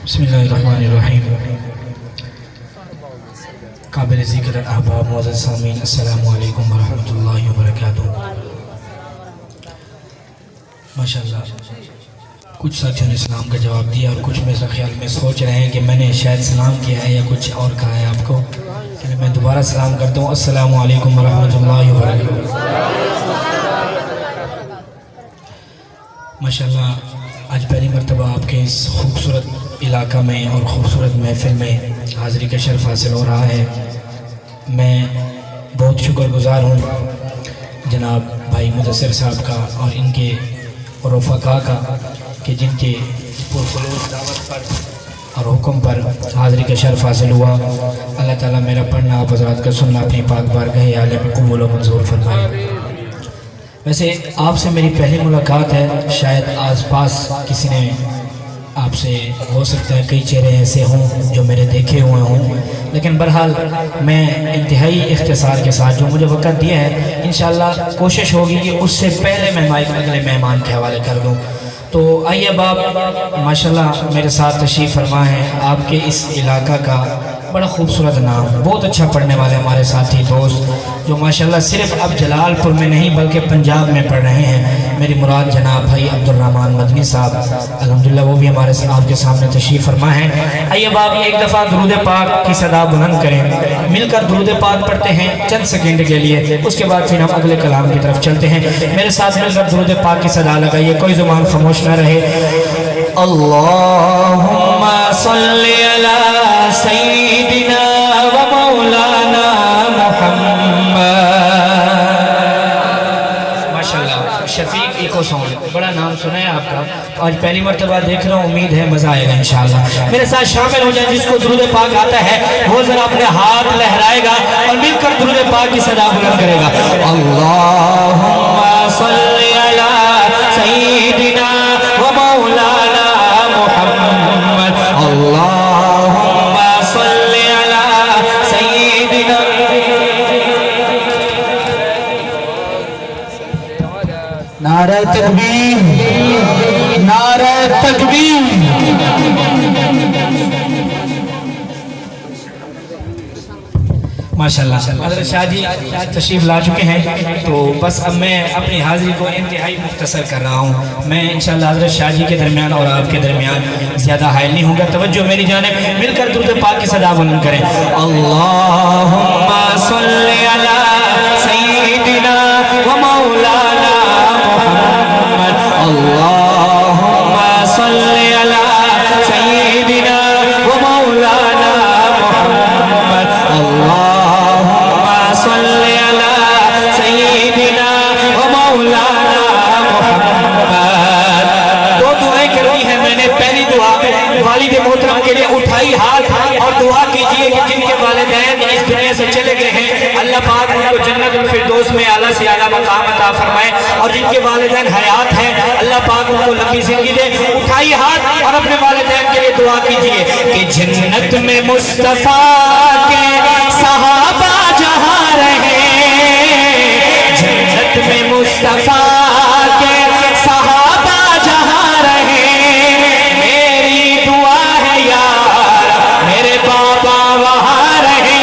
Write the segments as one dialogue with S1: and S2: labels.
S1: بسم اللہ الرحمن الرحیم۔ قابل ذکر احباب معزز سامعین، السلام علیکم ورحمۃ اللہ وبرکاتہ۔ ماشاءاللہ کچھ ساتھیوں نے سلام کا جواب دیا اور کچھ میرے خیال میں سوچ رہے ہیں کہ میں نے شاید سلام کیا ہے یا کچھ اور کہا ہے آپ کو، کہ میں دوبارہ سلام کرتا ہوں۔ السلام علیکم ورحمۃ اللہ وبرکاتہ۔ ماشاءاللہ آج پہلی مرتبہ آپ کے اس خوبصورت علاقہ میں اور خوبصورت محفل میں حاضری کا شرف حاصل ہو رہا ہے۔ میں بہت شکر گزار ہوں جناب بھائی مدثر صاحب کا اور ان کے رفقا کا کہ جن کے پرخلوص دعوت پر اور حکم پر حاضری کا شرف حاصل ہوا۔ اللہ تعالیٰ میرا پڑھنا آپ حضرات کا سننا اپنی پاک بارگاہ اعلیٰ میں قبول و منظور فرمائے۔ ویسے آپ سے میری پہلی ملاقات ہے، شاید آس پاس کسی نے آپ سے ہو سکتا ہے کئی چہرے ایسے ہوں جو میرے دیکھے ہوئے ہوں، لیکن بہرحال میں انتہائی اختصار کے ساتھ جو مجھے وقت دیا ہے انشاءاللہ کوشش ہوگی کہ اس سے پہلے میں مائک اگلے مہمان کے حوالے کر دوں۔ تو آئیے اب آپ ماشاءاللہ میرے ساتھ تشریف فرما ہے۔ آپ کے اس علاقہ کا بڑا خوبصورت نام، بہت اچھا پڑھنے والے ہمارے ساتھی دوست جو ماشاءاللہ صرف اب جلال پور میں نہیں بلکہ پنجاب میں پڑھ رہے ہیں، میری مراد جناب بھائی عبدالرحمن مدنی صاحب، الحمدللہ وہ بھی ہمارے آپ کے سامنے تشریف فرما ہے۔ آئیے اب آپ ایک دفعہ درود پاک کی صدا بلند کریں، مل کر درود پاک پڑھتے ہیں چند سیکنڈ کے لیے، اس کے بعد پھر ہم اگلے کلام کی طرف چلتے ہیں۔ میرے ساتھ مل کر درود پاک کی صدا لگائیے، کوئی زبان خاموش نہ رہے۔ اللہم صلی علی سیدنا و مولانا محمد۔ ماشاءاللہ شفیق ایکو سونگ، بڑا نام سنا ہے آپ کا، آج پہلی مرتبہ دیکھ رہا ہوں، امید ہے مزہ آئے گا انشاءاللہ۔ میرے ساتھ شامل ہو جائیں، جس کو درود پاک آتا ہے وہ ذرا اپنے ہاتھ لہرائے گا اور مل کر درود پاک کی صدا بلند کرے گا۔ اللہم صلی علی سیدنا و مولانا محمد، اللہم صلی علی سیدنا۔ نعرہ تکبیر، نعرہ تکبیر۔ ماشاءاللہ حضرت شاہ جی تشریف لا چکے ہیں، تو بس اب میں اپنی حاضری کو انتہائی مختصر کر رہا ہوں۔ میں انشاءاللہ حضرت شاہ جی کے درمیان اور آپ کے درمیان زیادہ حائل نہیں ہوں گا۔ توجہ میری جانب، مل کر درود پاک کی صدا بلند کریں۔ اللہم صلی علی سیدنا و مولانا محمد، اللہم صلی علی سیدنا و مولانا محمد، اللہم صلی علی سیدنا و مولانا محمد۔ دو دعائیں کرنی ہیں میں نے۔ پہلی دعا والد محترم کے لیے، اٹھائی ہاتھ اور دعا کیجئے کہ جن کے والدین اس دنیا سے چلے گئے ہیں اللہ پاک ان کو جنت الفردوس میں اعلیٰ سے اعلیٰ مقام عطا فرمائے، اور جن کے والدین حیات ہیں اللہ پاک ان کو لمبی زندگی دے۔ اٹھائی ہاتھ اور اپنے والدین کے لیے دعا کیجئے کہ جنت میں مصطفیٰ کے صحابہ جہاں رہے، جنت میں مصطفیٰ کے صحابہ جہاں رہے، میری دعا ہے یار میرے بابا وہاں رہے۔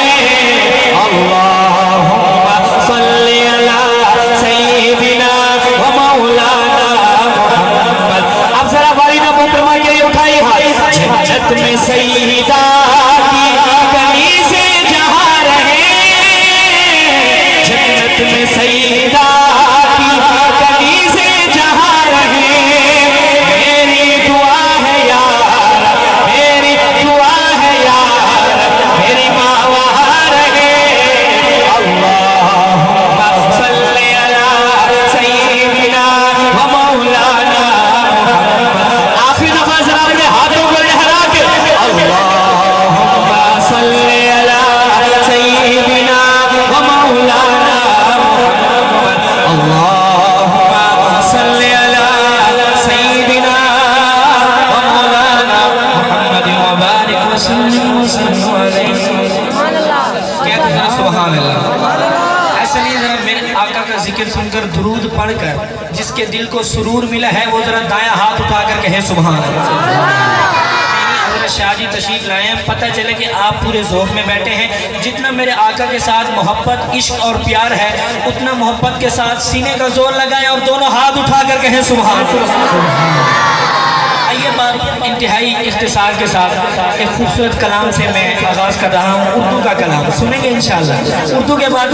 S1: اللہم صلی علی سیدنا و مولانا محمد۔ اب ذرا والدہ محترمہ کے لیے اٹھائی ہاتھ۔ جنت میں سیدہ کی کنیزیں جہاں رہے، جنت میں سیدہ کی کنیزیں جہاں رہے، میری دعا ہے یار میری دعا ہے یار میری ماں وہاں رہے۔ اللہم صلی علی سیدنا و مولانا محمد۔ آخری دفعہ ذرا اپنے ہاتھوں کو لہرا کے اللہم صلی علی سیدنا و مولانا محمد، اللہم صلی علی سیدنا و مولانا محمد وبارک وسلم علیہ۔ کہتے ہیں سبحان اللہ۔ ایسا نہیں، ذرا میرے آقا کا ذکر سن کر درود پڑھ کر جس کے دل کو سرور ملا ہے وہ ذرا دایاں ہاتھ اٹھا کر کہے سبحان اللہ۔ شاہ جی تشریف لائے ہیں، پتہ چلے کہ آپ پورے ذوق میں بیٹھے ہیں. جتنا میرے آقا کے ساتھ محبت، عشق اور پیار ہے، اتنا محبت کے ساتھ سینے کا زور لگائیں اور دونوں ہاتھ اٹھا کر کہیں سبحان اللہ. آئیے بات انتہائی اختصار کے ساتھ ایک خوبصورت کلام سے میں آغاز کر رہا ہوں، اردو کا کلام سنیں گے انشاءاللہ. اردو کے بعد